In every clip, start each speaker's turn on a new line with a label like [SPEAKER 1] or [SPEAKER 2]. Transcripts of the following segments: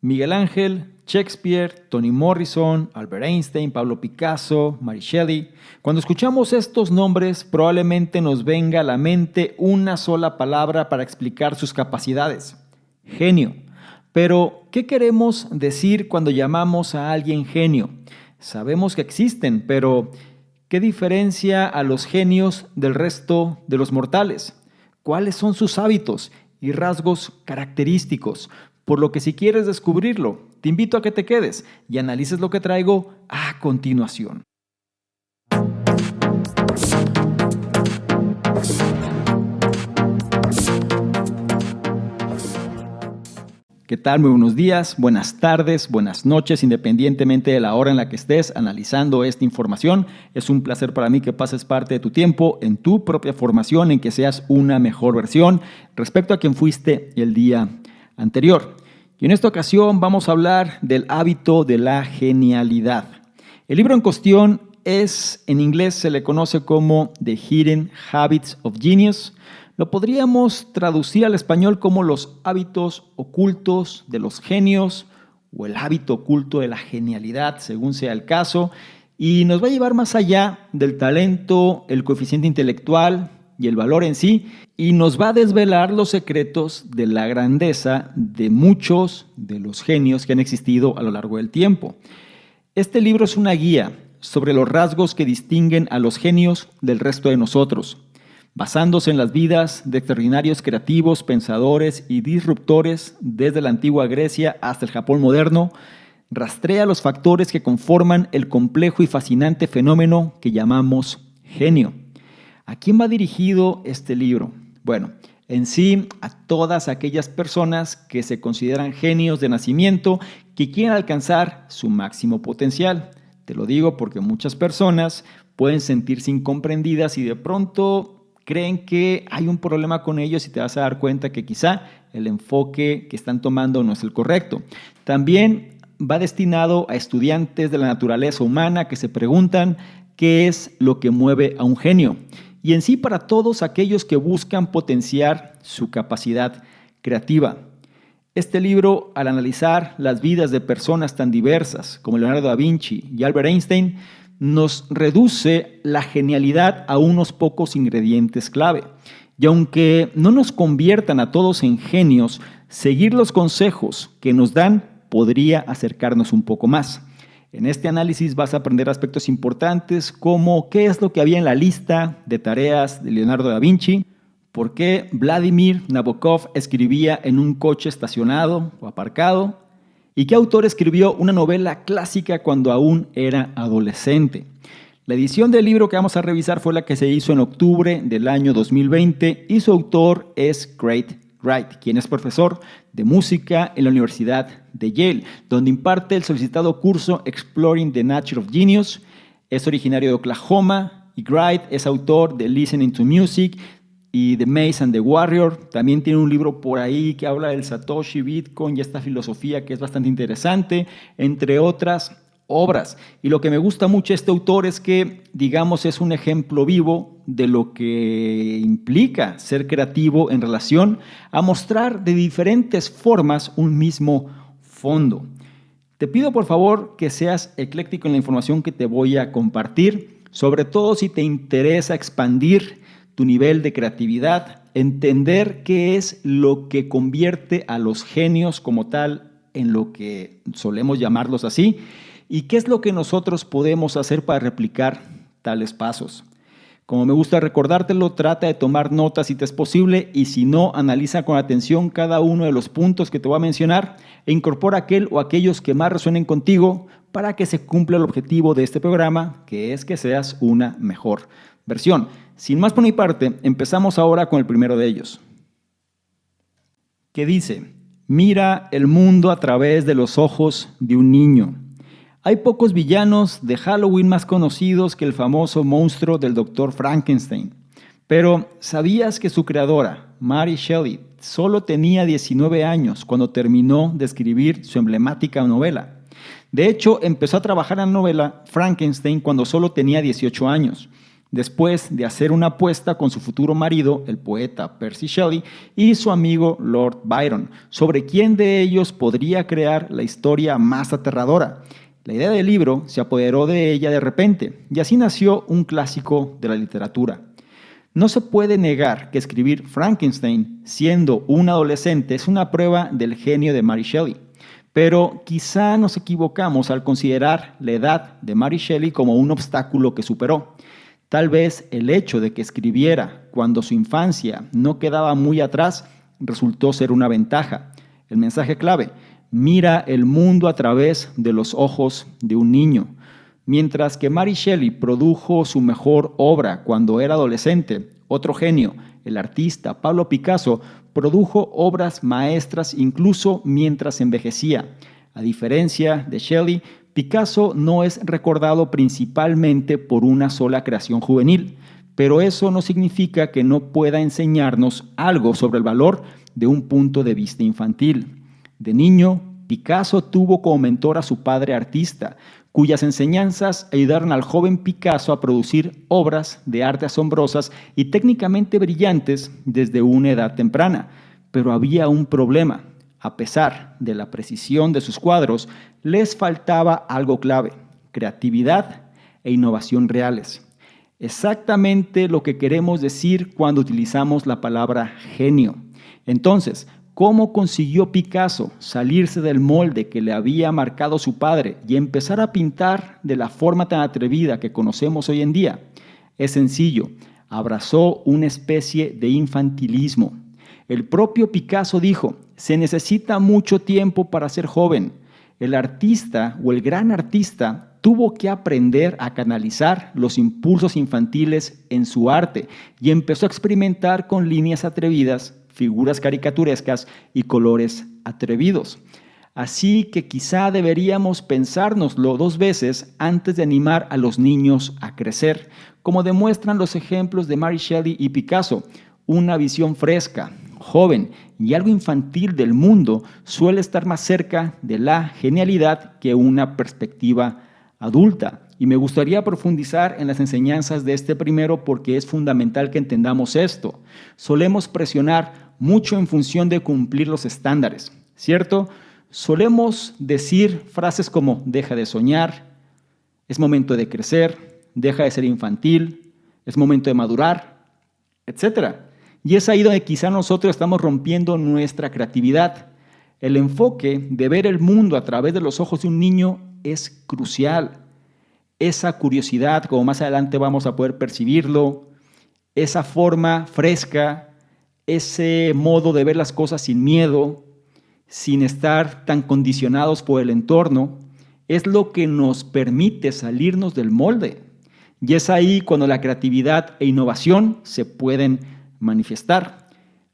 [SPEAKER 1] Miguel Ángel, Shakespeare, Toni Morrison, Albert Einstein, Pablo Picasso, Mary Shelley. Cuando escuchamos estos nombres, probablemente nos venga a la mente una sola palabra para explicar sus capacidades: genio. Pero, ¿qué queremos decir cuando llamamos a alguien genio? Sabemos que existen, pero ¿qué diferencia a los genios del resto de los mortales? ¿Cuáles son sus hábitos y rasgos característicos? Por lo que, si quieres descubrirlo, te invito a que te quedes y analices lo que traigo a continuación. ¿Qué tal? Muy buenos días, buenas tardes, buenas noches, independientemente de la hora en la que estés analizando esta información. Es un placer para mí que pases parte de tu tiempo en tu propia formación, en que seas una mejor versión respecto a quien fuiste el día anterior. Y en esta ocasión vamos a hablar del hábito de la genialidad. El libro en cuestión en inglés se le conoce como The Hidden Habits of Genius. Lo podríamos traducir al español como los hábitos ocultos de los genios o el hábito oculto de la genialidad, según sea el caso. Y nos va a llevar más allá del talento, el coeficiente intelectual y el valor en sí, y nos va a desvelar los secretos de la grandeza de muchos de los genios que han existido a lo largo del tiempo. Este libro es una guía sobre los rasgos que distinguen a los genios del resto de nosotros, basándose en las vidas de extraordinarios creativos, pensadores y disruptores desde la antigua Grecia hasta el Japón moderno. Rastrea los factores que conforman el complejo y fascinante fenómeno que llamamos genio. ¿A quién va dirigido este libro? Bueno, en sí, a todas aquellas personas que se consideran genios de nacimiento, que quieren alcanzar su máximo potencial. Te lo digo porque muchas personas pueden sentirse incomprendidas y de pronto creen que hay un problema con ellos, y te vas a dar cuenta que quizá el enfoque que están tomando no es el correcto. También va destinado a estudiantes de la naturaleza humana que se preguntan qué es lo que mueve a un genio. Y en sí, para todos aquellos que buscan potenciar su capacidad creativa. Este libro, al analizar las vidas de personas tan diversas como Leonardo da Vinci y Albert Einstein, nos reduce la genialidad a unos pocos ingredientes clave. Y aunque no nos conviertan a todos en genios, seguir los consejos que nos dan podría acercarnos un poco más. En este análisis vas a aprender aspectos importantes como qué es lo que había en la lista de tareas de Leonardo da Vinci, por qué Vladimir Nabokov escribía en un coche estacionado o aparcado, y qué autor escribió una novela clásica cuando aún era adolescente. La edición del libro que vamos a revisar fue la que se hizo en octubre del año 2020 y su autor es Craig Wright, quien es profesor de música en la Universidad de Yale, donde imparte el solicitado curso Exploring the Nature of Genius. Es originario de Oklahoma y Wright es autor de Listening to Music y The Maze and the Warrior. También tiene un libro por ahí que habla del Satoshi, Bitcoin y esta filosofía que es bastante interesante, entre otras obras. Y lo que me gusta mucho de este autor es que, digamos, es un ejemplo vivo de lo que implica ser creativo en relación a mostrar de diferentes formas un mismo fondo. Te pido por favor que seas ecléctico en la información que te voy a compartir, sobre todo si te interesa expandir tu nivel de creatividad, entender qué es lo que convierte a los genios como tal en lo que solemos llamarlos así, y qué es lo que nosotros podemos hacer para replicar tales pasos. Como me gusta recordártelo, trata de tomar notas si te es posible, y si no, analiza con atención cada uno de los puntos que te voy a mencionar e incorpora aquel o aquellos que más resuenen contigo para que se cumpla el objetivo de este programa, que es que seas una mejor versión. Sin más por mi parte, empezamos ahora con el primero de ellos, que dice: mira el mundo a través de los ojos de un niño. Hay pocos villanos de Halloween más conocidos que el famoso monstruo del Dr. Frankenstein. Pero, ¿sabías que su creadora, Mary Shelley, solo tenía 19 años cuando terminó de escribir su emblemática novela? De hecho, empezó a trabajar en la novela Frankenstein cuando solo tenía 18 años. después de hacer una apuesta con su futuro marido, el poeta Percy Shelley, y su amigo Lord Byron, sobre quién de ellos podría crear la historia más aterradora. La idea del libro se apoderó de ella de repente, y así nació un clásico de la literatura. No se puede negar que escribir Frankenstein siendo un adolescente es una prueba del genio de Mary Shelley, pero quizá nos equivocamos al considerar la edad de Mary Shelley como un obstáculo que superó. Tal vez el hecho de que escribiera cuando su infancia no quedaba muy atrás resultó ser una ventaja. El mensaje clave: mira el mundo a través de los ojos de un niño. Mientras que Mary Shelley produjo su mejor obra cuando era adolescente, otro genio, el artista Pablo Picasso, produjo obras maestras incluso mientras envejecía. A diferencia de Shelley, Picasso no es recordado principalmente por una sola creación juvenil, pero eso no significa que no pueda enseñarnos algo sobre el valor de un punto de vista infantil. De niño, Picasso tuvo como mentor a su padre artista, cuyas enseñanzas ayudaron al joven Picasso a producir obras de arte asombrosas y técnicamente brillantes desde una edad temprana. Pero había un problema. A pesar de la precisión de sus cuadros, les faltaba algo clave: creatividad e innovación reales. Exactamente lo que queremos decir cuando utilizamos la palabra genio. Entonces, ¿cómo consiguió Picasso salirse del molde que le había marcado su padre y empezar a pintar de la forma tan atrevida que conocemos hoy en día? Es sencillo: abrazó una especie de infantilismo. El propio Picasso dijo: se necesita mucho tiempo para ser joven. El artista o el gran artista tuvo que aprender a canalizar los impulsos infantiles en su arte y empezó a experimentar con líneas atrevidas, figuras caricaturescas y colores atrevidos. Así que quizá deberíamos pensárnoslo dos veces antes de animar a los niños a crecer, como demuestran los ejemplos de Mary Shelley y Picasso. Una visión fresca, joven y algo infantil del mundo suele estar más cerca de la genialidad que una perspectiva adulta. Y me gustaría profundizar en las enseñanzas de este primero porque es fundamental que entendamos esto. Solemos presionar mucho en función de cumplir los estándares, ¿cierto? Solemos decir frases como: deja de soñar, es momento de crecer, deja de ser infantil, es momento de madurar, etc. Y es ahí donde quizá nosotros estamos rompiendo nuestra creatividad. El enfoque de ver el mundo a través de los ojos de un niño es crucial. Esa curiosidad, como más adelante vamos a poder percibirlo, esa forma fresca, ese modo de ver las cosas sin miedo, sin estar tan condicionados por el entorno, es lo que nos permite salirnos del molde. Y es ahí cuando la creatividad e innovación se pueden manifestar.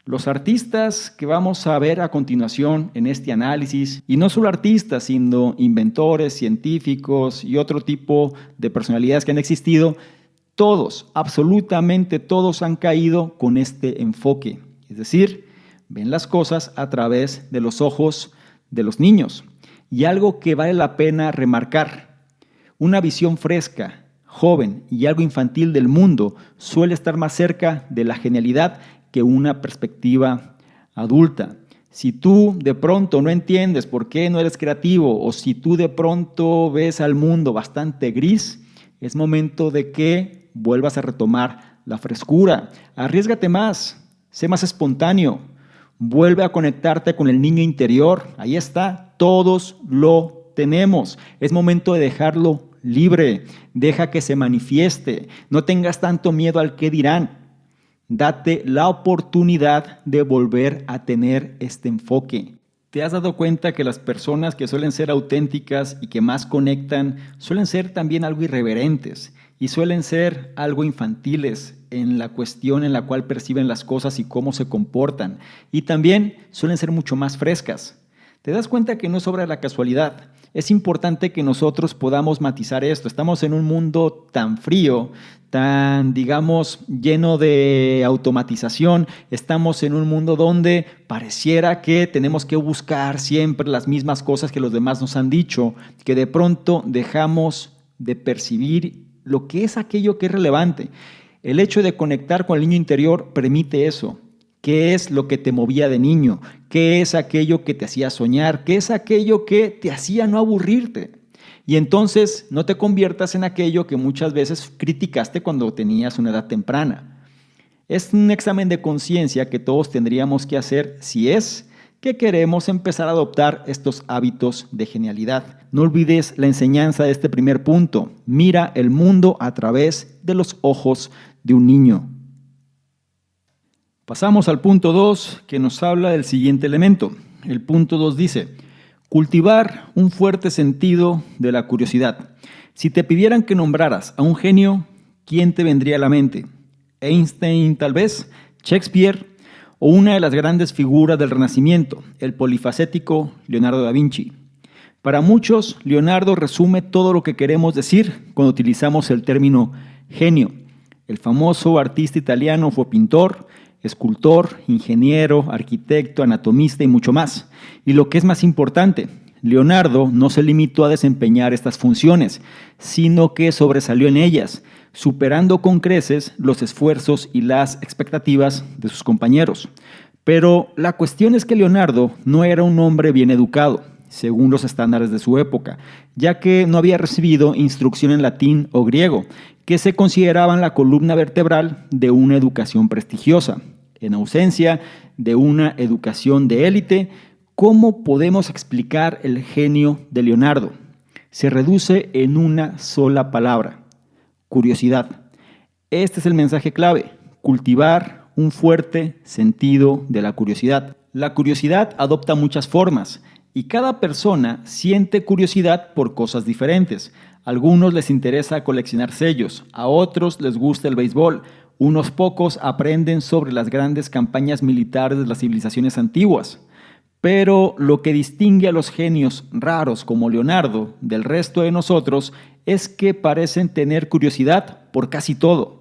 [SPEAKER 1] Los artistas que vamos a ver a continuación en este análisis, y no solo artistas, sino inventores, científicos y otro tipo de personalidades que han existido, todos, absolutamente todos han caído con este enfoque. Es decir, ven las cosas a través de los ojos de los niños. Y algo que vale la pena remarcar: una visión fresca, joven y algo infantil del mundo suele estar más cerca de la genialidad que una perspectiva adulta. Si tú de pronto no entiendes por qué no eres creativo, o si tú de pronto ves al mundo bastante gris, es momento de que vuelvas a retomar la frescura. Arriésgate más, sé más espontáneo, vuelve a conectarte con el niño interior. Ahí está, todos lo tenemos. Es momento de dejarlo libre, deja que se manifieste, no tengas tanto miedo al qué dirán. Date la oportunidad de volver a tener este enfoque. ¿Te has dado cuenta que las personas que suelen ser auténticas y que más conectan suelen ser también algo irreverentes y suelen ser algo infantiles en la cuestión en la cual perciben las cosas y cómo se comportan? Y también suelen ser mucho más frescas. ¿Te das cuenta que no es obra de la casualidad? Es importante que nosotros podamos matizar esto. Estamos en un mundo tan frío, tan, digamos, lleno de automatización. Estamos en un mundo donde pareciera que tenemos que buscar siempre las mismas cosas que los demás nos han dicho, que de pronto dejamos de percibir lo que es aquello que es relevante. El hecho de conectar con el niño interior permite eso. ¿Qué es lo que te movía de niño? ¿Qué es aquello que te hacía soñar? ¿Qué es aquello que te hacía no aburrirte? Y entonces no te conviertas en aquello que muchas veces criticaste cuando tenías una edad temprana. Es un examen de conciencia que todos tendríamos que hacer si es que queremos empezar a adoptar estos hábitos de genialidad. No olvides la enseñanza de este primer punto. Mira el mundo a través de los ojos de un niño. Pasamos al punto 2, que nos habla del siguiente elemento. El punto 2 dice: cultivar un fuerte sentido de la curiosidad. Si te pidieran que nombraras a un genio, ¿quién te vendría a la mente? ¿Einstein tal vez? ¿Shakespeare? ¿O una de las grandes figuras del Renacimiento, el polifacético Leonardo da Vinci? Para muchos, Leonardo resume todo lo que queremos decir cuando utilizamos el término genio. El famoso artista italiano fue pintor, escultor, ingeniero, arquitecto, anatomista y mucho más. Y lo que es más importante, Leonardo no se limitó a desempeñar estas funciones, sino que sobresalió en ellas, superando con creces los esfuerzos y las expectativas de sus compañeros. Pero la cuestión es que Leonardo no era un hombre bien educado, según los estándares de su época, ya que no había recibido instrucción en latín o griego, que se consideraban la columna vertebral de una educación prestigiosa. En ausencia de una educación de élite, ¿cómo podemos explicar el genio de Leonardo? Se reduce en una sola palabra: curiosidad. Este es el mensaje clave: cultivar un fuerte sentido de la curiosidad. La curiosidad adopta muchas formas y cada persona siente curiosidad por cosas diferentes. A algunos les interesa coleccionar sellos, a otros les gusta el béisbol, unos pocos aprenden sobre las grandes campañas militares de las civilizaciones antiguas. Pero lo que distingue a los genios raros como Leonardo del resto de nosotros es que parecen tener curiosidad por casi todo.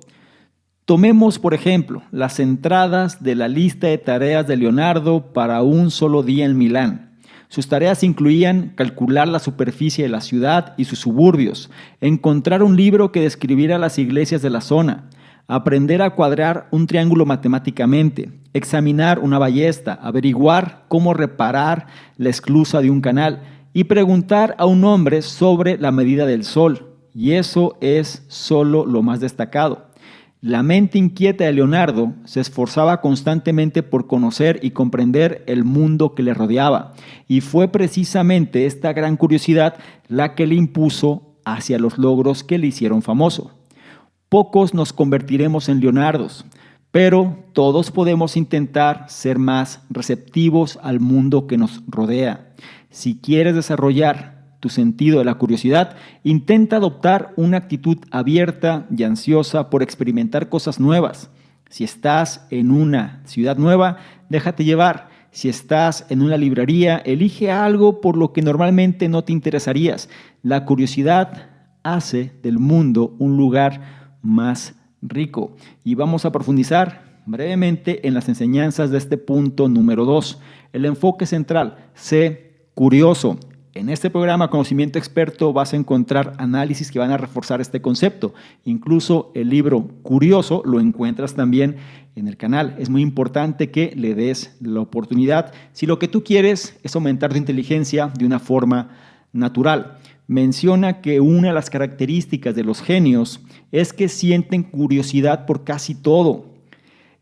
[SPEAKER 1] Tomemos, por ejemplo, las entradas de la lista de tareas de Leonardo para un solo día en Milán. Sus tareas incluían calcular la superficie de la ciudad y sus suburbios, encontrar un libro que describiera las iglesias de la zona, aprender a cuadrar un triángulo matemáticamente, examinar una ballesta, averiguar cómo reparar la esclusa de un canal y preguntar a un hombre sobre la medida del sol. Y eso es solo lo más destacado. La mente inquieta de Leonardo se esforzaba constantemente por conocer y comprender el mundo que le rodeaba, y fue precisamente esta gran curiosidad la que le impuso hacia los logros que le hicieron famoso. Pocos nos convertiremos en Leonardos, pero todos podemos intentar ser más receptivos al mundo que nos rodea. Si quieres desarrollar tu sentido de la curiosidad, intenta adoptar una actitud abierta y ansiosa por experimentar cosas nuevas. Si estás en una ciudad nueva, déjate llevar. Si estás en una librería, elige algo por lo que normalmente no te interesarías. La curiosidad hace del mundo un lugar más rico. Y vamos a profundizar brevemente en las enseñanzas de este punto número 2. El enfoque central: sé curioso. En este programa Conocimiento Experto vas a encontrar análisis que van a reforzar este concepto. Incluso el libro Curioso lo encuentras también en el canal. Es muy importante que le des la oportunidad si lo que tú quieres es aumentar tu inteligencia de una forma natural. Menciona que una de las características de los genios es que sienten curiosidad por casi todo.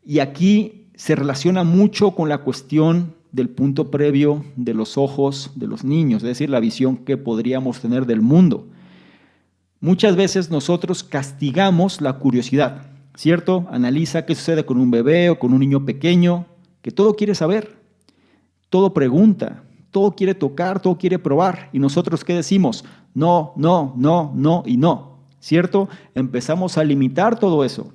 [SPEAKER 1] Y aquí se relaciona mucho con la cuestión del punto previo de los ojos de los niños, es decir, la visión que podríamos tener del mundo. Muchas veces nosotros castigamos la curiosidad, ¿cierto? Analiza qué sucede con un bebé o con un niño pequeño, que todo quiere saber, todo pregunta, todo quiere tocar, todo quiere probar. ¿Y nosotros qué decimos? No, no, no, no y no, ¿cierto? Empezamos a limitar todo eso.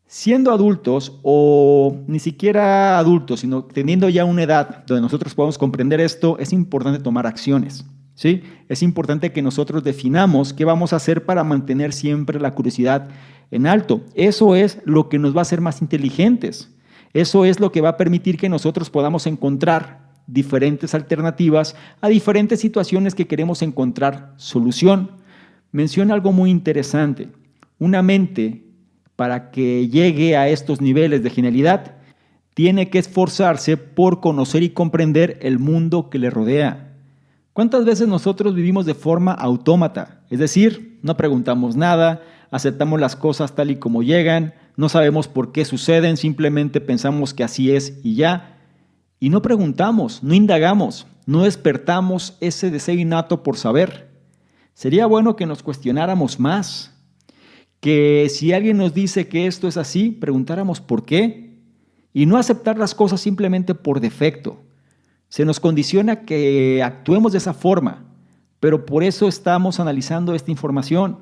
[SPEAKER 1] Siendo adultos, o ni siquiera adultos, sino teniendo ya una edad donde nosotros podamos comprender esto, es importante tomar acciones, ¿sí? Es importante que nosotros definamos qué vamos a hacer para mantener siempre la curiosidad en alto. Eso es lo que nos va a hacer más inteligentes. Eso es lo que va a permitir que nosotros podamos encontrar diferentes alternativas a diferentes situaciones que queremos encontrar solución. menciona algo muy interesante. Una mente, para que llegue a estos niveles de genialidad, tiene que esforzarse por conocer y comprender el mundo que le rodea. ¿Cuántas veces nosotros vivimos de forma autómata? Es decir, no preguntamos nada, aceptamos las cosas tal y como llegan, no sabemos por qué suceden, simplemente pensamos que así es y ya. Y no preguntamos, no indagamos, no despertamos ese deseo innato por saber. Sería bueno que nos cuestionáramos más, que si alguien nos dice que esto es así, preguntáramos por qué y no aceptar las cosas simplemente por defecto. Se nos condiciona que actuemos de esa forma, pero por eso estamos analizando esta información,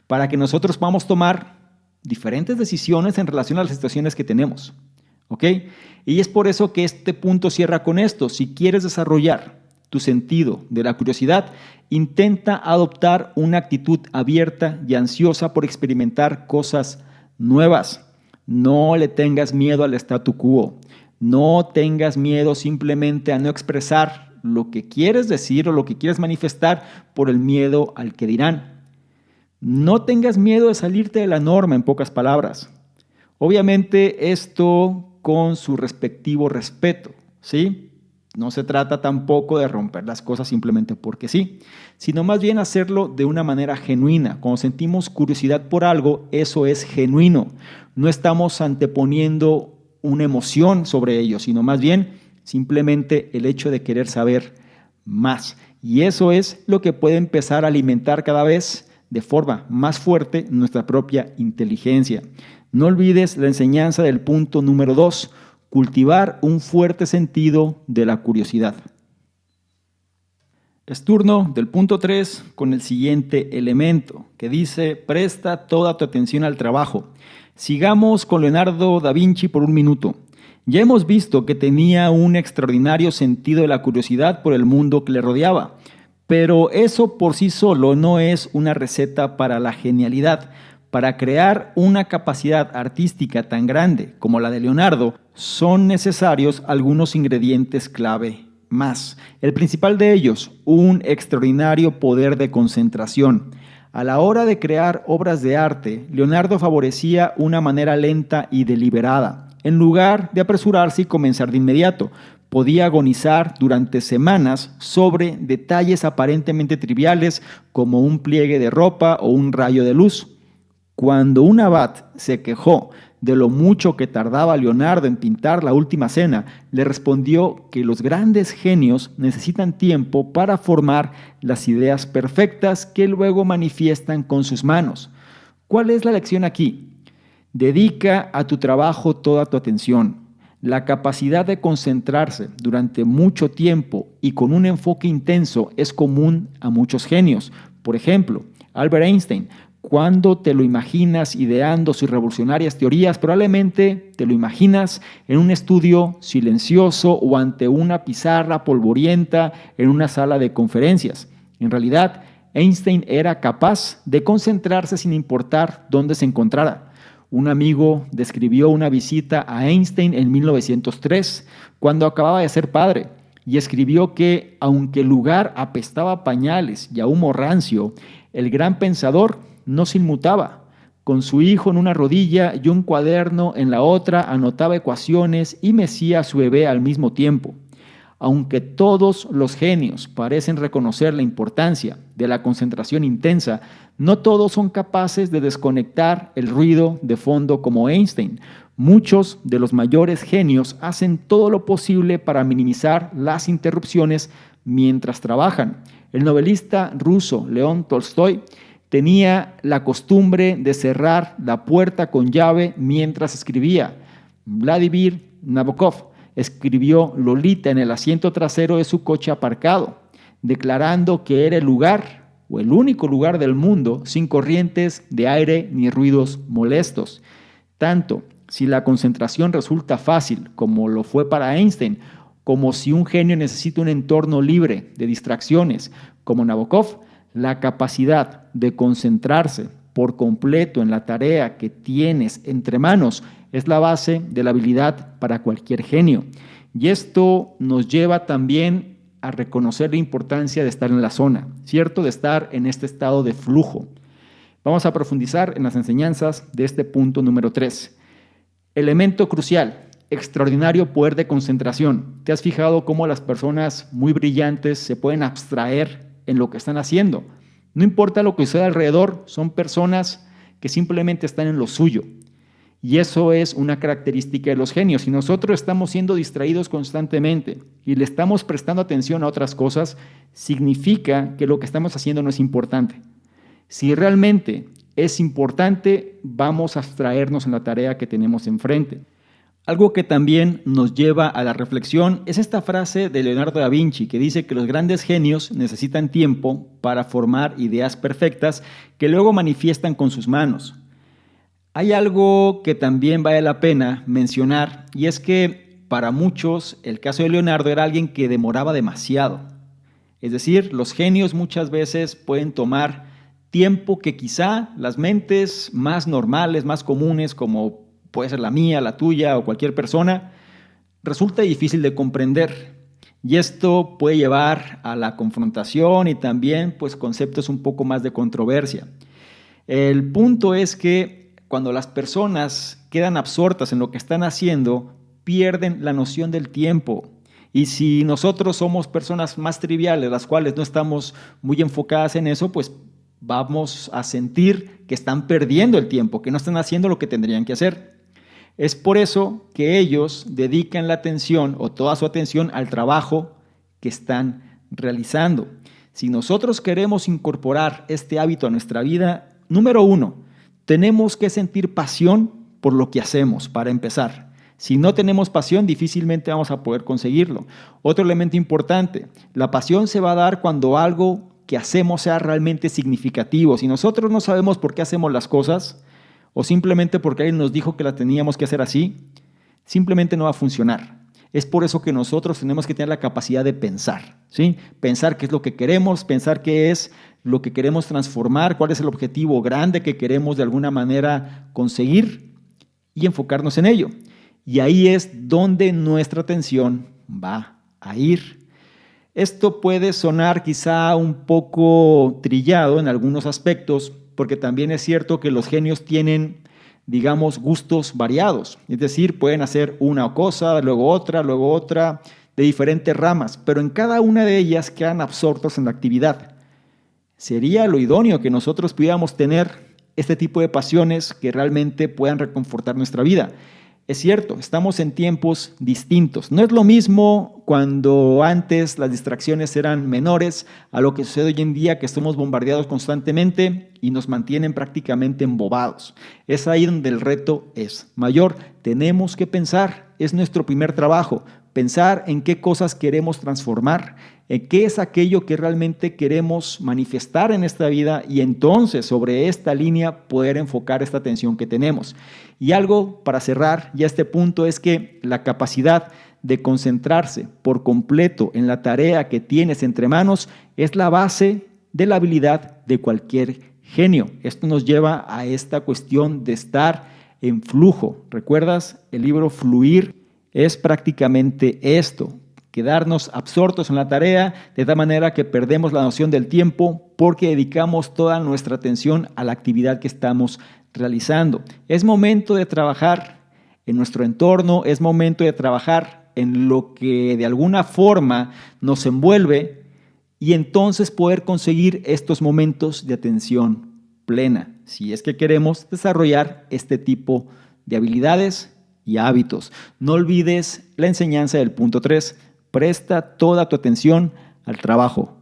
[SPEAKER 1] para que nosotros podamos tomar diferentes decisiones en relación a las situaciones que tenemos. ¿Ok? Y es por eso que este punto cierra con esto. Si quieres desarrollar tu sentido de la curiosidad, intenta adoptar una actitud abierta y ansiosa por experimentar cosas nuevas. No le tengas miedo al statu quo. No tengas miedo simplemente a no expresar lo que quieres decir o lo que quieres manifestar por el miedo al que dirán. No tengas miedo de salirte de la norma, en pocas palabras. Obviamente esto con su respectivo respeto, ¿sí? No se trata tampoco de romper las cosas simplemente porque sí, sino más bien hacerlo de una manera genuina. Cuando sentimos curiosidad por algo, eso es genuino. No estamos anteponiendo una emoción sobre ello, sino más bien simplemente el hecho de querer saber más. Y eso es lo que puede empezar a alimentar cada vez de forma más fuerte nuestra propia inteligencia. No olvides la enseñanza del punto número 2, cultivar un fuerte sentido de la curiosidad. Es turno del punto 3 con el siguiente elemento que dice: presta toda tu atención al trabajo. Sigamos con Leonardo da Vinci por un minuto. Ya hemos visto que tenía un extraordinario sentido de la curiosidad por el mundo que le rodeaba, pero eso por sí solo no es una receta para la genialidad. Para crear una capacidad artística tan grande como la de Leonardo, son necesarios algunos ingredientes clave más. El principal de ellos, un extraordinario poder de concentración. A la hora de crear obras de arte, Leonardo favorecía una manera lenta y deliberada, en lugar de apresurarse y comenzar de inmediato. Podía agonizar durante semanas sobre detalles aparentemente triviales como un pliegue de ropa o un rayo de luz. Cuando un abad se quejó de lo mucho que tardaba Leonardo en pintar la Última Cena, le respondió que los grandes genios necesitan tiempo para formar las ideas perfectas que luego manifiestan con sus manos. ¿Cuál es la lección aquí? Dedica a tu trabajo toda tu atención. La capacidad de concentrarse durante mucho tiempo y con un enfoque intenso es común a muchos genios. Por ejemplo, Albert Einstein. Cuando te lo imaginas ideando sus revolucionarias teorías, probablemente te lo imaginas en un estudio silencioso o ante una pizarra polvorienta en una sala de conferencias. En realidad, Einstein era capaz de concentrarse sin importar dónde se encontrara. Un amigo describió una visita a Einstein en 1903, cuando acababa de ser padre, y escribió que, aunque el lugar apestaba a pañales y a humo rancio, el gran pensador no se inmutaba. Con su hijo en una rodilla y un cuaderno en la otra, anotaba ecuaciones y mecía a su bebé al mismo tiempo. Aunque todos los genios parecen reconocer la importancia de la concentración intensa, no todos son capaces de desconectar el ruido de fondo como Einstein. Muchos de los mayores genios hacen todo lo posible para minimizar las interrupciones mientras trabajan. El novelista ruso León Tolstoy tenía la costumbre de cerrar la puerta con llave mientras escribía. Vladimir Nabokov escribió Lolita en el asiento trasero de su coche aparcado, declarando que era el lugar o el único lugar del mundo sin corrientes de aire ni ruidos molestos. Tanto si la concentración resulta fácil, como lo fue para Einstein, como si un genio necesita un entorno libre de distracciones, como Nabokov, la capacidad de concentrarse por completo en la tarea que tienes entre manos es la base de la habilidad para cualquier genio. Y esto nos lleva también a reconocer la importancia de estar en la zona, ¿cierto? De estar en este estado de flujo. Vamos a profundizar en las enseñanzas de este punto número 3. Elemento crucial, extraordinario poder de concentración. ¿Te has fijado cómo las personas muy brillantes se pueden abstraer en lo que están haciendo? No importa lo que suceda alrededor, son personas que simplemente están en lo suyo. Y eso es una característica de los genios. Si nosotros estamos siendo distraídos constantemente y le estamos prestando atención a otras cosas, significa que lo que estamos haciendo no es importante. Si realmente es importante, vamos a abstraernos en la tarea que tenemos enfrente. Algo que también nos lleva a la reflexión es esta frase de Leonardo da Vinci que dice que los grandes genios necesitan tiempo para formar ideas perfectas que luego manifiestan con sus manos. Hay algo que también vale la pena mencionar y es que para muchos el caso de Leonardo era alguien que demoraba demasiado. Es decir, los genios muchas veces pueden tomar tiempo que quizá las mentes más normales, más comunes, como puede ser la mía, la tuya o cualquier persona, resulta difícil de comprender. Y esto puede llevar a la confrontación y también pues, conceptos un poco más de controversia. El punto es que cuando las personas quedan absortas en lo que están haciendo, pierden la noción del tiempo. Y si nosotros somos personas más triviales, las cuales no estamos muy enfocadas en eso, pues vamos a sentir que están perdiendo el tiempo, que no están haciendo lo que tendrían que hacer. Es por eso que ellos dedican la atención o toda su atención al trabajo que están realizando. Si nosotros queremos incorporar este hábito a nuestra vida, número 1, tenemos que sentir pasión por lo que hacemos para empezar. Si no tenemos pasión, difícilmente vamos a poder conseguirlo. Otro elemento importante, la pasión se va a dar cuando algo que hacemos sea realmente significativo. Si nosotros no sabemos por qué hacemos las cosas o simplemente porque alguien nos dijo que la teníamos que hacer así, simplemente no va a funcionar. Es por eso que nosotros tenemos que tener la capacidad de pensar, ¿sí? Pensar qué es lo que queremos, pensar qué es lo que queremos transformar, cuál es el objetivo grande que queremos de alguna manera conseguir y enfocarnos en ello. Y ahí es donde nuestra atención va a ir. Esto puede sonar quizá un poco trillado en algunos aspectos, porque también es cierto que los genios tienen, digamos, gustos variados. Es decir, pueden hacer una cosa, luego otra, de diferentes ramas, pero en cada una de ellas quedan absortos en la actividad. Sería lo idóneo que nosotros pudiéramos tener este tipo de pasiones que realmente puedan reconfortar nuestra vida. Es cierto, estamos en tiempos distintos. No es lo mismo cuando antes las distracciones eran menores a lo que sucede hoy en día, que estamos bombardeados constantemente y nos mantienen prácticamente embobados. Es ahí donde el reto es mayor. Tenemos que pensar, es nuestro primer trabajo, pensar en qué cosas queremos transformar, en qué es aquello que realmente queremos manifestar en esta vida y entonces sobre esta línea poder enfocar esta atención que tenemos. Y algo para cerrar ya este punto es que la capacidad de concentrarse por completo en la tarea que tienes entre manos es la base de la habilidad de cualquier genio. Esto nos lleva a esta cuestión de estar en flujo. ¿Recuerdas el libro Fluir? Es prácticamente esto, quedarnos absortos en la tarea de tal manera que perdemos la noción del tiempo porque dedicamos toda nuestra atención a la actividad que estamos realizando. Es momento de trabajar en nuestro entorno, es momento de trabajar en lo que de alguna forma nos envuelve y entonces poder conseguir estos momentos de atención plena, si es que queremos desarrollar este tipo de habilidades y hábitos. No olvides la enseñanza del punto 3. Presta toda tu atención al trabajo.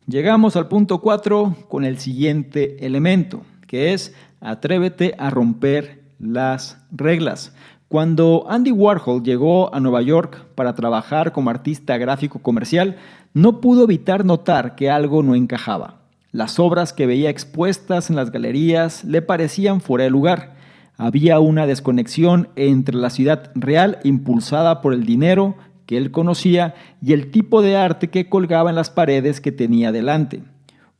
[SPEAKER 1] Llegamos al punto 4 con el siguiente elemento, que es atrévete a romper las reglas. Cuando Andy Warhol llegó a Nueva York para trabajar como artista gráfico comercial, no pudo evitar notar que algo no encajaba. Las obras que veía expuestas en las galerías le parecían fuera de lugar. Había una desconexión entre la ciudad real impulsada por el dinero que él conocía y el tipo de arte que colgaba en las paredes que tenía delante.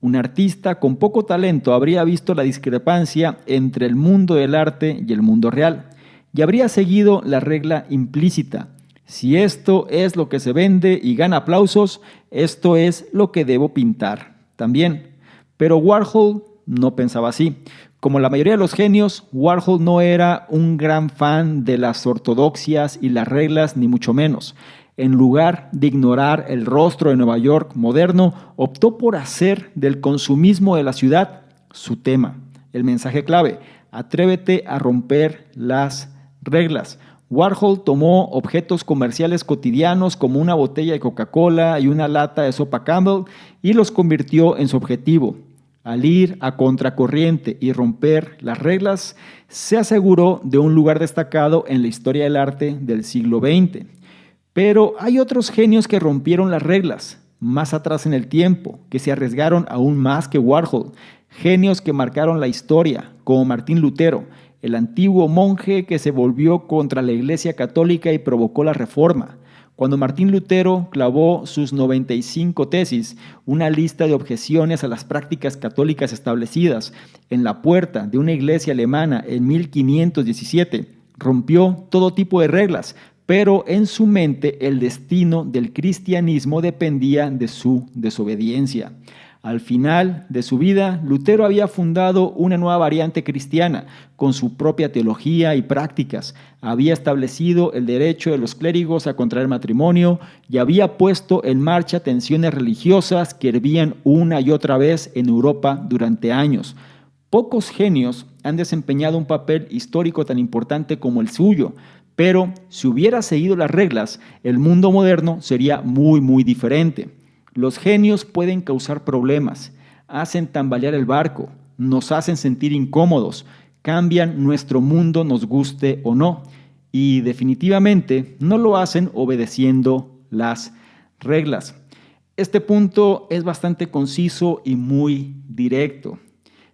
[SPEAKER 1] Un artista con poco talento habría visto la discrepancia entre el mundo del arte y el mundo real y habría seguido la regla implícita: Si esto es lo que se vende y gana aplausos, esto es lo que debo pintar también. Pero Warhol no pensaba así. Como la mayoría de los genios, Warhol no era un gran fan de las ortodoxias y las reglas, ni mucho menos. En lugar de ignorar el rostro de Nueva York moderno, optó por hacer del consumismo de la ciudad su tema. El mensaje clave: atrévete a romper las reglas. Warhol tomó objetos comerciales cotidianos como una botella de Coca-Cola y una lata de sopa Campbell y los convirtió en su objetivo. Al ir a contracorriente y romper las reglas, se aseguró de un lugar destacado en la historia del arte del siglo XX. Pero hay otros genios que rompieron las reglas, más atrás en el tiempo, que se arriesgaron aún más que Warhol. Genios que marcaron la historia, como Martín Lutero, el antiguo monje que se volvió contra la Iglesia Católica y provocó la Reforma. Cuando Martín Lutero clavó sus 95 tesis, una lista de objeciones a las prácticas católicas establecidas, en la puerta de una iglesia alemana en 1517, rompió todo tipo de reglas, pero en su mente el destino del cristianismo dependía de su desobediencia. Al final de su vida, Lutero había fundado una nueva variante cristiana con su propia teología y prácticas. Había establecido el derecho de los clérigos a contraer matrimonio y había puesto en marcha tensiones religiosas que hervían una y otra vez en Europa durante años. Pocos genios han desempeñado un papel histórico tan importante como el suyo, pero si hubiera seguido las reglas, el mundo moderno sería muy diferente. Los genios pueden causar problemas, hacen tambalear el barco, nos hacen sentir incómodos, cambian nuestro mundo nos guste o no, y definitivamente no lo hacen obedeciendo las reglas. Este punto es bastante conciso y muy directo.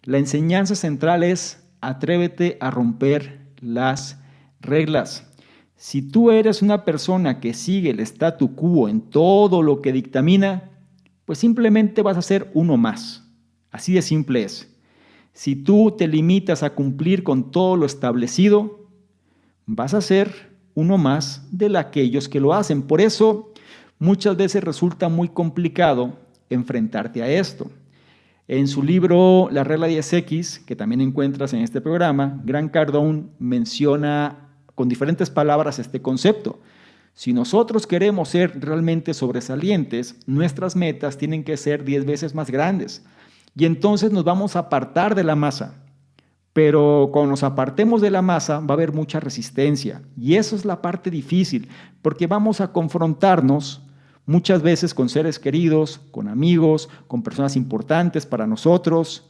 [SPEAKER 1] La enseñanza central es: atrévete a romper las reglas. Si tú eres una persona que sigue el statu quo en todo lo que dictamina, pues simplemente vas a ser uno más. Así de simple es. Si tú te limitas a cumplir con todo lo establecido, vas a ser uno más de aquellos que lo hacen. Por eso, muchas veces resulta muy complicado enfrentarte a esto. En su libro La regla 10X, que también encuentras en este programa, Grant Cardone menciona con diferentes palabras este concepto. Si nosotros queremos ser realmente sobresalientes, nuestras metas tienen que ser 10 veces más grandes. Y entonces nos vamos a apartar de la masa. Pero cuando nos apartemos de la masa va a haber mucha resistencia. Y eso es la parte difícil, porque vamos a confrontarnos muchas veces con seres queridos, con amigos, con personas importantes para nosotros.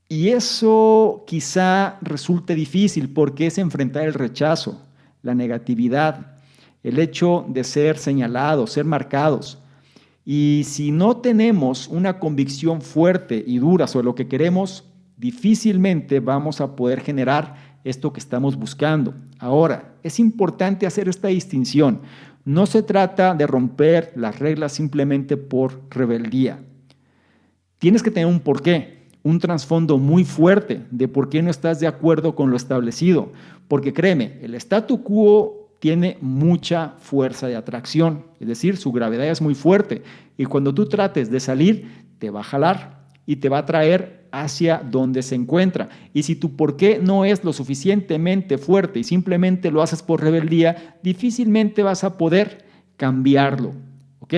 [SPEAKER 1] Y eso quizá resulte difícil porque es enfrentar el rechazo, la negatividad, el hecho de ser señalados, ser marcados. Y si no tenemos una convicción fuerte y dura sobre lo que queremos, difícilmente vamos a poder generar esto que estamos buscando. Ahora, es importante hacer esta distinción. No se trata de romper las reglas simplemente por rebeldía. Tienes que tener un porqué, un trasfondo muy fuerte de por qué no estás de acuerdo con lo establecido. Porque créeme, el statu quo tiene mucha fuerza de atracción, es decir, su gravedad es muy fuerte. Y cuando tú trates de salir, te va a jalar y te va a traer hacia donde se encuentra. Y si tu porqué no es lo suficientemente fuerte y simplemente lo haces por rebeldía, difícilmente vas a poder cambiarlo. ¿Ok?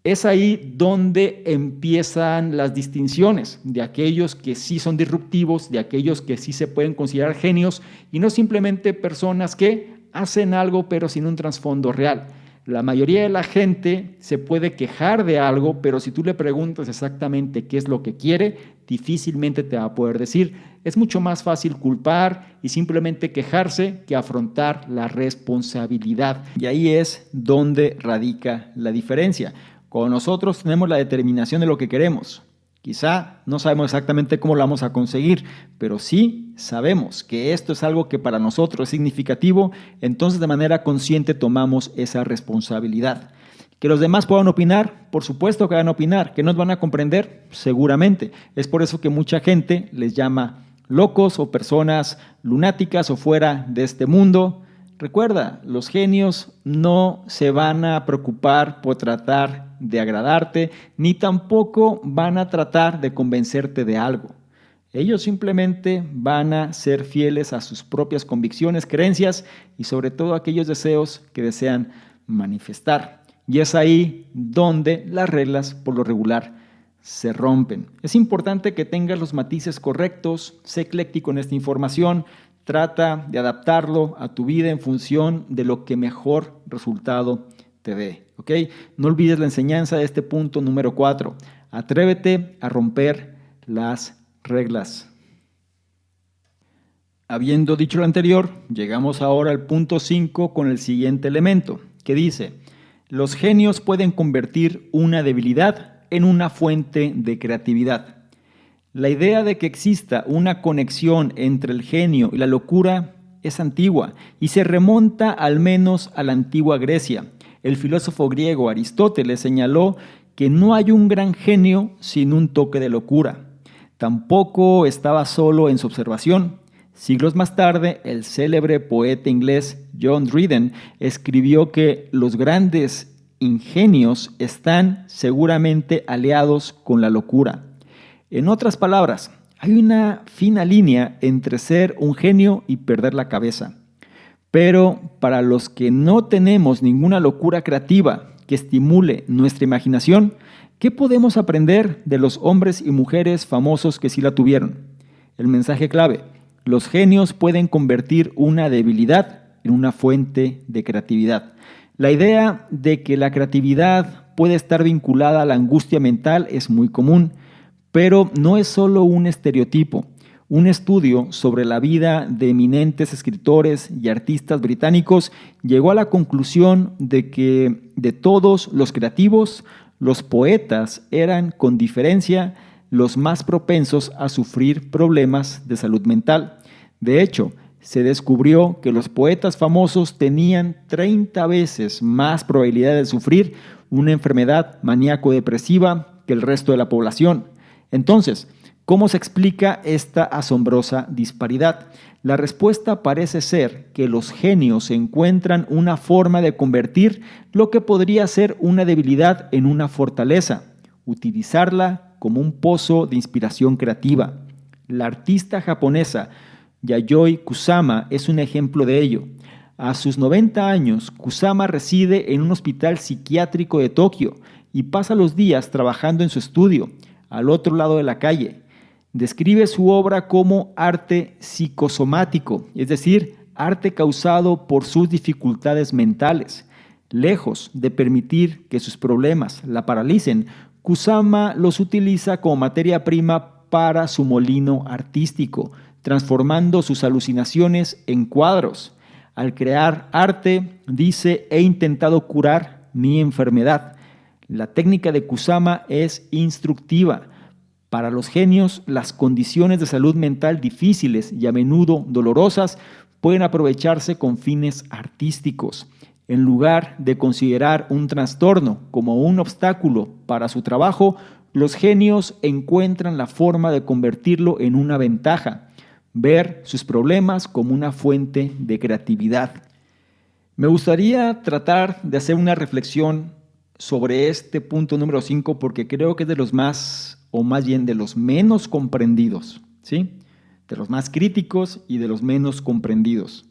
[SPEAKER 1] Es ahí donde empiezan las distinciones de aquellos que sí son disruptivos, de aquellos que sí se pueden considerar genios y no simplemente personas que hacen algo pero sin un trasfondo real. La mayoría de la gente se puede quejar de algo, pero si tú le preguntas exactamente qué es lo que quiere, difícilmente te va a poder decir. Es mucho más fácil culpar y simplemente quejarse que afrontar la responsabilidad. Y ahí es donde radica la diferencia. Cuando nosotros tenemos la determinación de lo que queremos, quizá no sabemos exactamente cómo lo vamos a conseguir, pero sí sabemos que esto es algo que para nosotros es significativo, entonces de manera consciente tomamos esa responsabilidad. ¿Que los demás puedan opinar? Por supuesto que van a opinar. ¿Que nos van a comprender? Seguramente. Es por eso que mucha gente les llama locos o personas lunáticas o fuera de este mundo. Recuerda, los genios no se van a preocupar por tratar de agradarte, ni tampoco van a tratar de convencerte de algo. Ellos simplemente van a ser fieles a sus propias convicciones, creencias y sobre todo aquellos deseos que desean manifestar. Y es ahí donde las reglas por lo regular se rompen. Es importante que tengas los matices correctos, sé ecléctico en esta información, trata de adaptarlo a tu vida en función de lo que mejor resultado te dé. ¿Ok? No olvides la enseñanza de este punto número 4. Atrévete a romper las reglas. Habiendo dicho lo anterior, llegamos ahora al punto 5 con el siguiente elemento, que dice: los genios pueden convertir una debilidad en una fuente de creatividad. La idea de que exista una conexión entre el genio y la locura es antigua y se remonta al menos a la antigua Grecia. El filósofo griego Aristóteles señaló que no hay un gran genio sin un toque de locura. Tampoco estaba solo en su observación. Siglos más tarde, el célebre poeta inglés John Dryden escribió que los grandes ingenios están seguramente aliados con la locura. En otras palabras, hay una fina línea entre ser un genio y perder la cabeza. Pero para los que no tenemos ninguna locura creativa que estimule nuestra imaginación, ¿qué podemos aprender de los hombres y mujeres famosos que sí la tuvieron? El mensaje clave: los genios pueden convertir una debilidad en una fuente de creatividad. La idea de que la creatividad puede estar vinculada a la angustia mental es muy común, pero no es solo un estereotipo. Un estudio sobre la vida de eminentes escritores y artistas británicos llegó a la conclusión de que de todos los creativos, los poetas eran, con diferencia, los más propensos a sufrir problemas de salud mental. De hecho, se descubrió que los poetas famosos tenían 30 veces más probabilidad de sufrir una enfermedad maníaco-depresiva que el resto de la población. Entonces, ¿cómo se explica esta asombrosa disparidad? La respuesta parece ser que los genios encuentran una forma de convertir lo que podría ser una debilidad en una fortaleza, utilizarla como un pozo de inspiración creativa. La artista japonesa Yayoi Kusama es un ejemplo de ello. A sus 90 años, Kusama reside en un hospital psiquiátrico de Tokio y pasa los días trabajando en su estudio, al otro lado de la calle. Describe su obra como arte psicosomático, es decir, arte causado por sus dificultades mentales. Lejos de permitir que sus problemas la paralicen, Kusama los utiliza como materia prima para su molino artístico, transformando sus alucinaciones en cuadros. Al crear arte, dice: he intentado curar mi enfermedad. La técnica de Kusama es instructiva. Para los genios, las condiciones de salud mental difíciles y a menudo dolorosas pueden aprovecharse con fines artísticos. En lugar de considerar un trastorno como un obstáculo para su trabajo, los genios encuentran la forma de convertirlo en una ventaja, ver sus problemas como una fuente de creatividad. Me gustaría tratar de hacer una reflexión sobre este punto número 5 porque creo que es de los más, o más bien de los menos comprendidos, ¿sí? De los más críticos y de los menos comprendidos.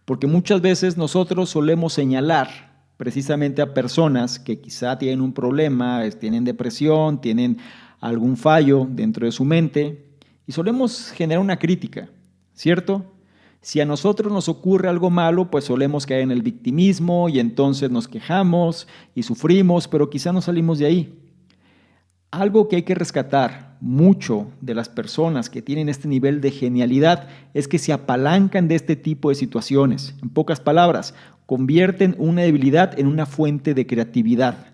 [SPEAKER 1] Porque muchas veces nosotros solemos señalar precisamente a personas que quizá tienen un problema, tienen depresión, tienen algún fallo dentro de su mente y solemos generar una crítica, ¿cierto? Si a nosotros nos ocurre algo malo, pues solemos caer en el victimismo y entonces nos quejamos y sufrimos, pero quizá no salimos de ahí. Algo que hay que rescatar mucho de las personas que tienen este nivel de genialidad es que se apalancan de este tipo de situaciones. En pocas palabras, convierten una debilidad en una fuente de creatividad.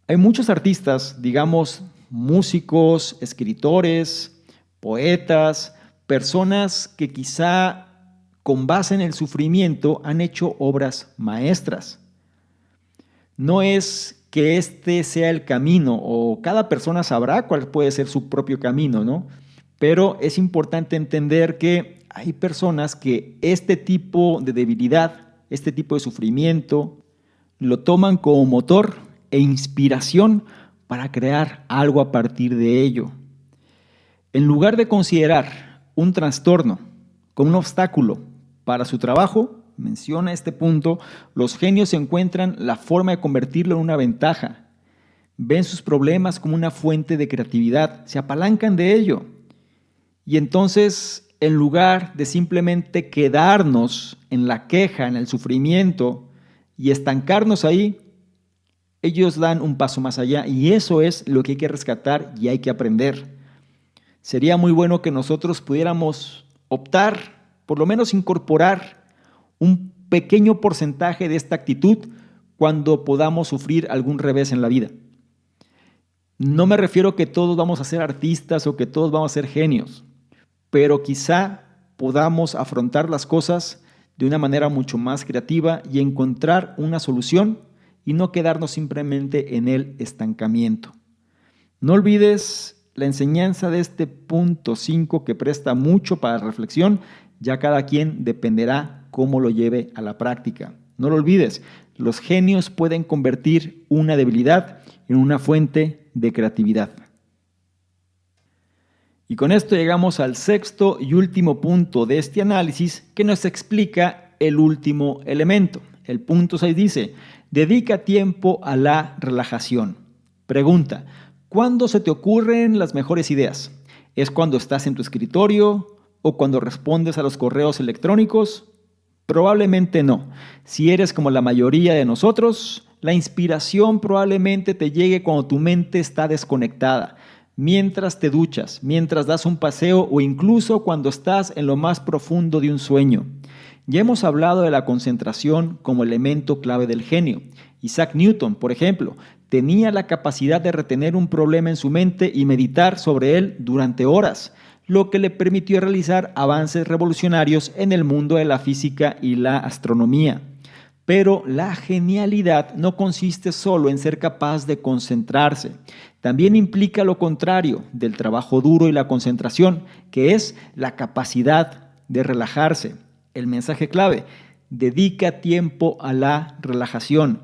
[SPEAKER 1] Hay muchos artistas, digamos, músicos, escritores, poetas, personas que quizá con base en el sufrimiento han hecho obras maestras. No es que este sea el camino, o cada persona sabrá cuál puede ser su propio camino, ¿no? Pero es importante entender que hay personas que este tipo de debilidad, este tipo de sufrimiento, lo toman como motor e inspiración para crear algo a partir de ello. En lugar de considerar un trastorno como un obstáculo para su trabajo, menciona este punto, los genios encuentran la forma de convertirlo en una ventaja. Ven sus problemas como una fuente de creatividad, se apalancan de ello. Y entonces, en lugar de simplemente quedarnos en la queja, en el sufrimiento y estancarnos ahí, ellos dan un paso más allá y eso es lo que hay que rescatar y hay que aprender. Sería muy bueno que nosotros pudiéramos optar, por lo menos incorporar un pequeño porcentaje de esta actitud cuando podamos sufrir algún revés en la vida. No me refiero a que todos vamos a ser artistas o que todos vamos a ser genios, pero quizá podamos afrontar las cosas de una manera mucho más creativa y encontrar una solución y no quedarnos simplemente en el estancamiento. No olvides la enseñanza de este punto 5 que presta mucho para reflexión, ya cada quien dependerá cómo lo lleve a la práctica. No lo olvides, los genios pueden convertir una debilidad en una fuente de creatividad. Y con esto llegamos al sexto y último punto de este análisis que nos explica el último elemento. El punto 6 dice, dedica tiempo a la relajación. Pregunta, ¿cuándo se te ocurren las mejores ideas? ¿Es cuando estás en tu escritorio o cuando respondes a los correos electrónicos? Probablemente no. Si eres como la mayoría de nosotros, la inspiración probablemente te llegue cuando tu mente está desconectada, mientras te duchas, mientras das un paseo o incluso cuando estás en lo más profundo de un sueño. Ya hemos hablado de la concentración como elemento clave del genio. Isaac Newton, por ejemplo, tenía la capacidad de retener un problema en su mente y meditar sobre él durante horas, lo que le permitió realizar avances revolucionarios en el mundo de la física y la astronomía. Pero la genialidad no consiste solo en ser capaz de concentrarse. También implica lo contrario del trabajo duro y la concentración, que es la capacidad de relajarse. El mensaje clave, dedica tiempo a la relajación.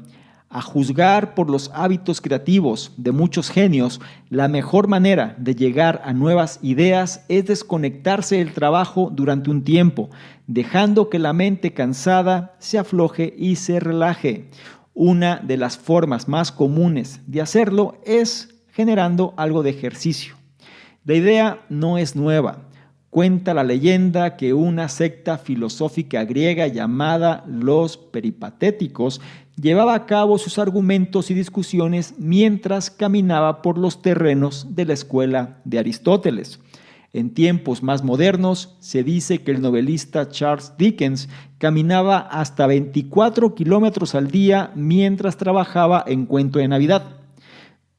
[SPEAKER 1] A juzgar por los hábitos creativos de muchos genios, la mejor manera de llegar a nuevas ideas es desconectarse del trabajo durante un tiempo, dejando que la mente cansada se afloje y se relaje. Una de las formas más comunes de hacerlo es generando algo de ejercicio. La idea no es nueva. Cuenta la leyenda que una secta filosófica griega llamada los peripatéticos llevaba a cabo sus argumentos y discusiones mientras caminaba por los terrenos de la escuela de Aristóteles. En tiempos más modernos, se dice que el novelista Charles Dickens caminaba hasta 24 kilómetros al día mientras trabajaba en Cuento de Navidad.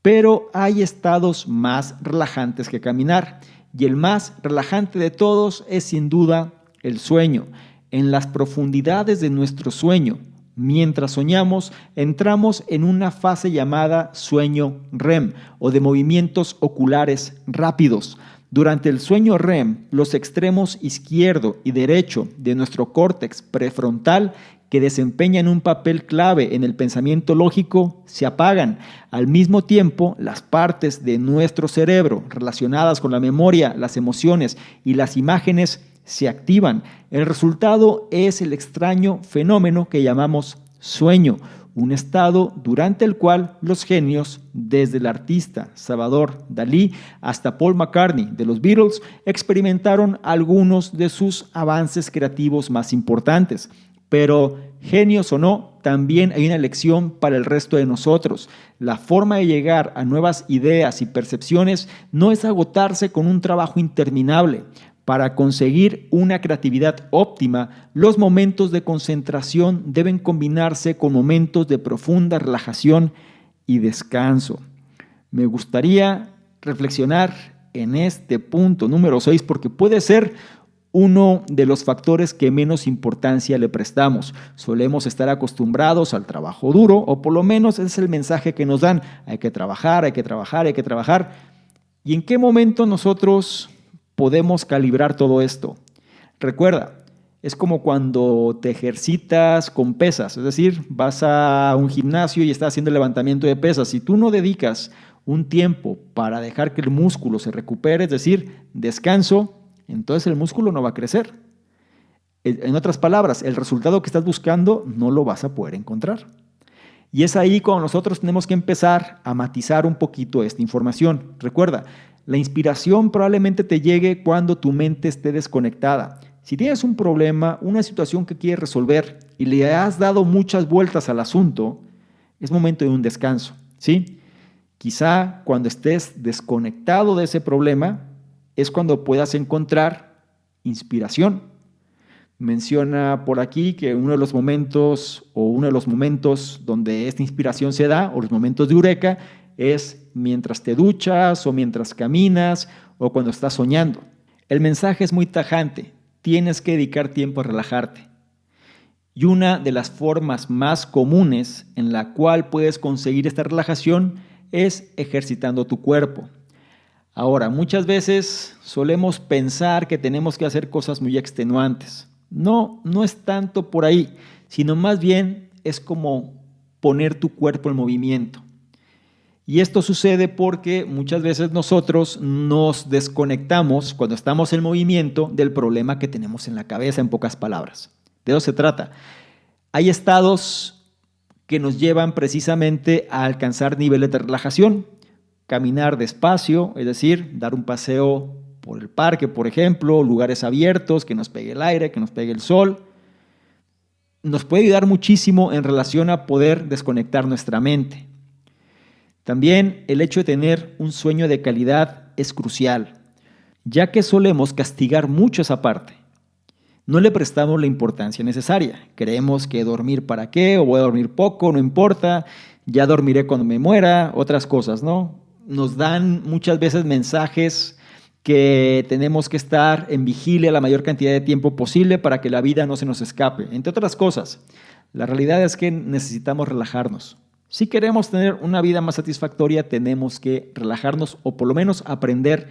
[SPEAKER 1] Pero hay estados más relajantes que caminar, y el más relajante de todos es sin duda el sueño. En las profundidades de nuestro sueño, mientras soñamos, entramos en una fase llamada sueño REM o de movimientos oculares rápidos. Durante el sueño REM, los extremos izquierdo y derecho de nuestro córtex prefrontal, que desempeñan un papel clave en el pensamiento lógico, se apagan. Al mismo tiempo, las partes de nuestro cerebro relacionadas con la memoria, las emociones y las imágenes se activan. El resultado es el extraño fenómeno que llamamos sueño, un estado durante el cual los genios, desde el artista Salvador Dalí hasta Paul McCartney de los Beatles, experimentaron algunos de sus avances creativos más importantes. Pero, genios o no, también hay una lección para el resto de nosotros. La forma de llegar a nuevas ideas y percepciones no es agotarse con un trabajo interminable. Para conseguir una creatividad óptima, los momentos de concentración deben combinarse con momentos de profunda relajación y descanso. Me gustaría reflexionar en este punto número 6 porque puede ser uno de los factores que menos importancia le prestamos. Solemos estar acostumbrados al trabajo duro, o por lo menos ese es el mensaje que nos dan. Hay que trabajar, hay que trabajar, hay que trabajar. ¿Y en qué momento nosotros podemos calibrar todo esto? Recuerda, es como cuando te ejercitas con pesas, es decir, vas a un gimnasio y estás haciendo levantamiento de pesas. Si tú no dedicas un tiempo para dejar que el músculo se recupere, es decir, descanso, entonces el músculo no va a crecer. En otras palabras, el resultado que estás buscando no lo vas a poder encontrar. Y es ahí cuando nosotros tenemos que empezar a matizar un poquito esta información. Recuerda, la inspiración probablemente te llegue cuando tu mente esté desconectada. Si tienes un problema, una situación que quieres resolver y le has dado muchas vueltas al asunto, es momento de un descanso, ¿sí? Quizá cuando estés desconectado de ese problema es cuando puedas encontrar inspiración. Menciona por aquí que uno de los momentos donde esta inspiración se da, o los momentos de eureka, es mientras te duchas o mientras caminas o cuando estás soñando. El mensaje es muy tajante. Tienes que dedicar tiempo a relajarte. Y una de las formas más comunes en la cual puedes conseguir esta relajación es ejercitando tu cuerpo. Ahora, muchas veces solemos pensar que tenemos que hacer cosas muy extenuantes. No es tanto por ahí, sino más bien es como poner tu cuerpo en movimiento. Y esto sucede porque muchas veces nosotros nos desconectamos cuando estamos en movimiento del problema que tenemos en la cabeza, en pocas palabras. De eso se trata. Hay estados que nos llevan precisamente a alcanzar niveles de relajación. Caminar despacio, es decir, dar un paseo por el parque, por ejemplo, lugares abiertos, que nos pegue el aire, que nos pegue el sol. Nos puede ayudar muchísimo en relación a poder desconectar nuestra mente. También el hecho de tener un sueño de calidad es crucial, ya que solemos castigar mucho esa parte. No le prestamos la importancia necesaria. Creemos que dormir para qué, o voy a dormir poco, no importa, ya dormiré cuando me muera, otras cosas, ¿no? Nos dan muchas veces mensajes que tenemos que estar en vigilia la mayor cantidad de tiempo posible para que la vida no se nos escape. Entre otras cosas, la realidad es que necesitamos relajarnos. Si queremos tener una vida más satisfactoria, tenemos que relajarnos o por lo menos aprender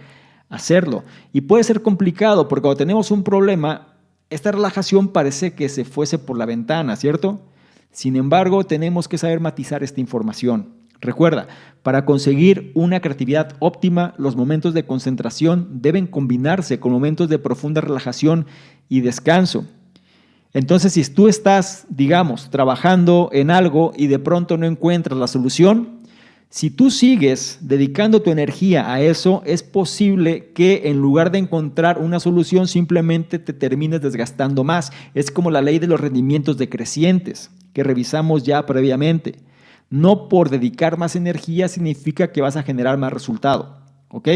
[SPEAKER 1] a hacerlo. Y puede ser complicado porque cuando tenemos un problema, esta relajación parece que se fuese por la ventana, ¿cierto? Sin embargo, tenemos que saber matizar esta información. Recuerda, para conseguir una creatividad óptima, los momentos de concentración deben combinarse con momentos de profunda relajación y descanso. Entonces, si tú estás, digamos, trabajando en algo y de pronto no encuentras la solución, si tú sigues dedicando tu energía a eso, es posible que en lugar de encontrar una solución, simplemente te termines desgastando más. Es como la ley de los rendimientos decrecientes que revisamos ya previamente. No por dedicar más energía significa que vas a generar más resultado, ¿ok?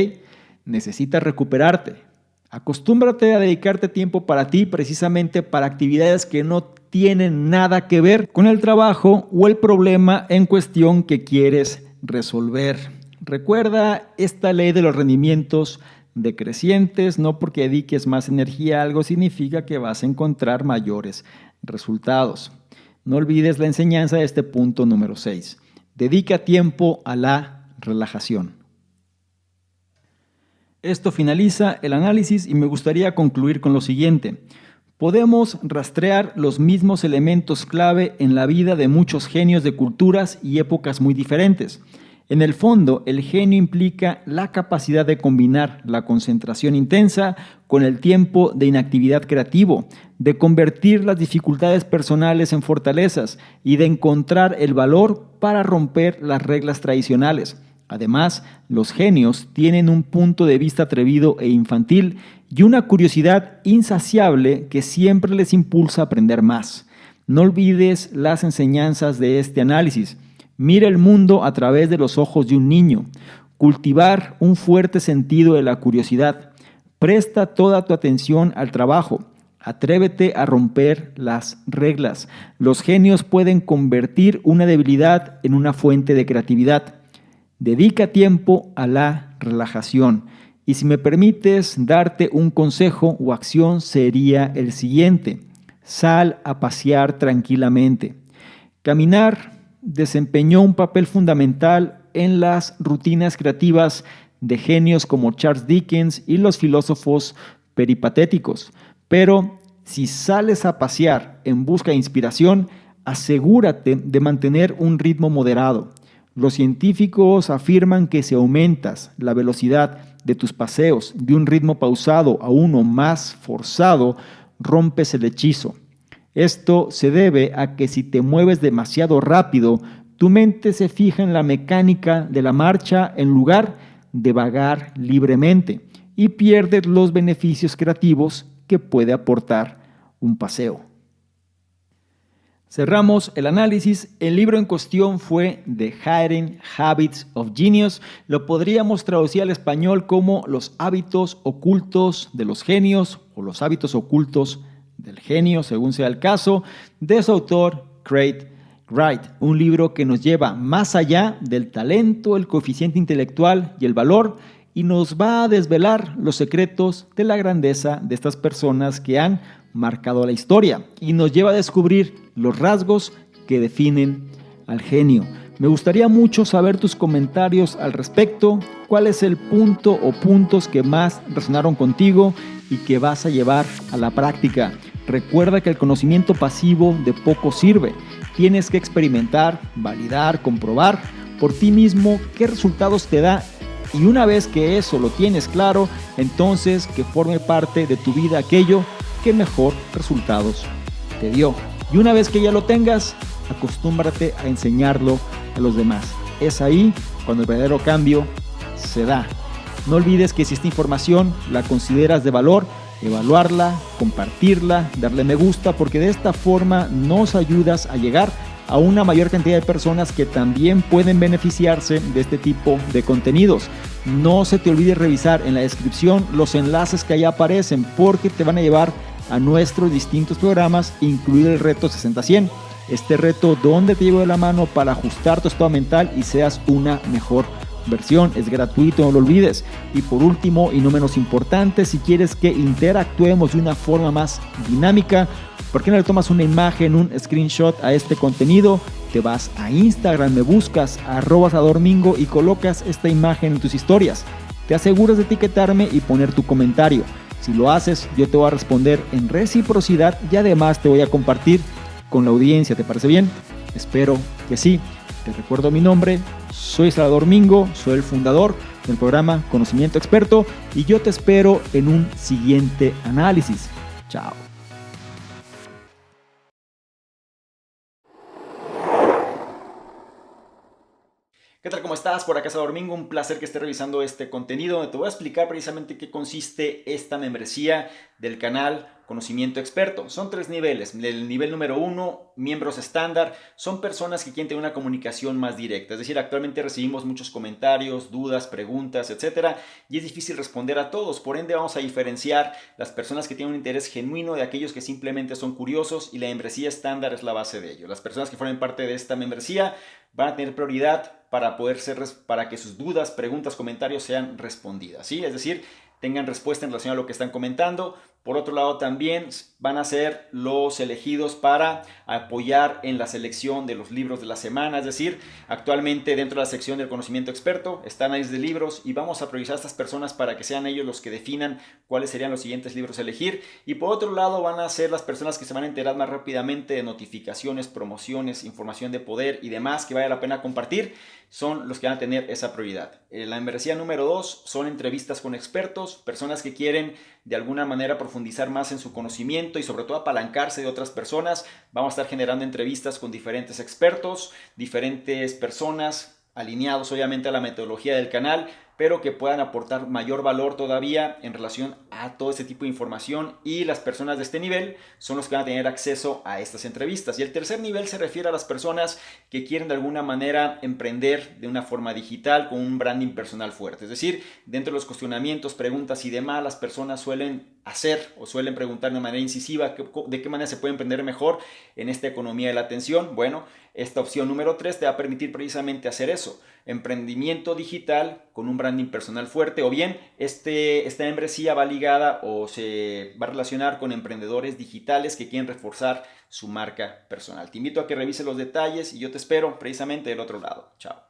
[SPEAKER 1] Necesitas recuperarte. Acostúmbrate a dedicarte tiempo para ti, precisamente para actividades que no tienen nada que ver con el trabajo o el problema en cuestión que quieres resolver. Recuerda esta ley de los rendimientos decrecientes. No porque dediques más energía a algo significa que vas a encontrar mayores resultados. No olvides la enseñanza de este punto número 6. Dedica tiempo a la relajación. Esto finaliza el análisis y me gustaría concluir con lo siguiente. Podemos rastrear los mismos elementos clave en la vida de muchos genios de culturas y épocas muy diferentes. En el fondo, el genio implica la capacidad de combinar la concentración intensa con el tiempo de inactividad creativo, de convertir las dificultades personales en fortalezas y de encontrar el valor para romper las reglas tradicionales. Además, los genios tienen un punto de vista atrevido e infantil y una curiosidad insaciable que siempre les impulsa a aprender más. No olvides las enseñanzas de este análisis. Mira el mundo a través de los ojos de un niño. Cultivar un fuerte sentido de la curiosidad. Presta toda tu atención al trabajo. Atrévete a romper las reglas. Los genios pueden convertir una debilidad en una fuente de creatividad. Dedica tiempo a la relajación. Y si me permites darte un consejo o acción, sería el siguiente. Sal a pasear tranquilamente. Caminar desempeñó un papel fundamental en las rutinas creativas de genios como Charles Dickens y los filósofos peripatéticos. Pero si sales a pasear en busca de inspiración, asegúrate de mantener un ritmo moderado. Los científicos afirman que si aumentas la velocidad de tus paseos de un ritmo pausado a uno más forzado, rompes el hechizo. Esto se debe a que si te mueves demasiado rápido, tu mente se fija en la mecánica de la marcha en lugar de vagar libremente y pierdes los beneficios creativos que puede aportar un paseo. Cerramos el análisis. El libro en cuestión fue The Hidden Habits of Genius. Lo podríamos traducir al español como Los hábitos ocultos de los genios o Los hábitos ocultos del genio, según sea el caso, de su autor Craig Wright. Un libro que nos lleva más allá del talento, el coeficiente intelectual y el valor, y nos va a desvelar los secretos de la grandeza de estas personas que han marcado la historia y nos lleva a descubrir los rasgos que definen al genio. Me gustaría mucho saber tus comentarios al respecto. ¿Cuál es el punto o puntos que más resonaron contigo y que vas a llevar a la práctica? Recuerda que el conocimiento pasivo de poco sirve. Tienes que experimentar, validar, comprobar por ti mismo qué resultados te da. Y una vez que eso lo tienes claro, entonces que forme parte de tu vida aquello que mejor resultados te dio. Y una vez que ya lo tengas, acostúmbrate a enseñarlo a los demás. Es ahí cuando el verdadero cambio se da. No olvides que si esta información la consideras de valor, evaluarla, compartirla, darle me gusta, porque de esta forma nos ayudas a llegar a una mayor cantidad de personas que también pueden beneficiarse de este tipo de contenidos. No se te olvide revisar en la descripción los enlaces que ahí aparecen, porque te van a llevar a nuestros distintos programas, incluido el reto 60-100. Este reto donde te llevo de la mano para ajustar tu estado mental y seas una mejor versión. Es gratuito, no lo olvides. Y por último, y no menos importante, si quieres que interactuemos de una forma más dinámica, ¿por qué no le tomas una imagen, un screenshot a este contenido? Te vas a Instagram, me buscas @sadormingo y colocas esta imagen en tus historias. Te aseguras de etiquetarme y poner tu comentario. Si lo haces, yo te voy a responder en reciprocidad y además te voy a compartir con la audiencia. ¿Te parece bien? Espero que sí. Te recuerdo mi nombre, soy Salvador Mingo, soy el fundador del programa Conocimiento Experto y yo te espero en un siguiente análisis. Chao. ¿Qué tal? ¿Cómo estás? Por acá Salvador Mingo, un placer que estés revisando este contenido donde te voy a explicar precisamente qué consiste esta membresía del canal Conocimiento Experto. Son 3 niveles. El nivel número 1, miembros estándar, son personas que quieren tener una comunicación más directa. Es decir, actualmente recibimos muchos comentarios, dudas, preguntas, etcétera, y es difícil responder a todos. Por ende, vamos a diferenciar las personas que tienen un interés genuino de aquellos que simplemente son curiosos, y la membresía estándar es la base de ello. Las personas que formen parte de esta membresía van a tener prioridad para que sus dudas, preguntas, comentarios sean respondidas, ¿sí? Es decir, tengan respuesta en relación a lo que están comentando. Por otro lado, también van a ser los elegidos para apoyar en la selección de los libros de la semana. Es decir, actualmente dentro de la sección del Conocimiento Experto están análisis de libros y vamos a priorizar a estas personas para que sean ellos los que definan cuáles serían los siguientes libros a elegir. Y por otro lado, van a ser las personas que se van a enterar más rápidamente de notificaciones, promociones, información de poder y demás que vale la pena compartir. Son los que van a tener esa prioridad. La membresía número 2 son entrevistas con expertos, personas que quieren de alguna manera profundizar más en su conocimiento y sobre todo apalancarse de otras personas. Vamos a estar generando entrevistas con diferentes expertos, diferentes personas alineados obviamente a la metodología del canal, pero que puedan aportar mayor valor todavía en relación a todo este tipo de información, y las personas de este nivel son los que van a tener acceso a estas entrevistas. Y el tercer nivel se refiere a las personas que quieren de alguna manera emprender de una forma digital con un branding personal fuerte. Es decir, dentro de los cuestionamientos, preguntas y demás, las personas suelen hacer o suelen preguntar de manera incisiva de qué manera se puede emprender mejor en esta economía de la atención. Bueno, esta opción número 3 te va a permitir precisamente hacer eso: emprendimiento digital con un branding personal fuerte, o bien esta membresía va ligada o se va a relacionar con emprendedores digitales que quieren reforzar su marca personal. Te invito a que revises los detalles y yo te espero precisamente del otro lado. Chao.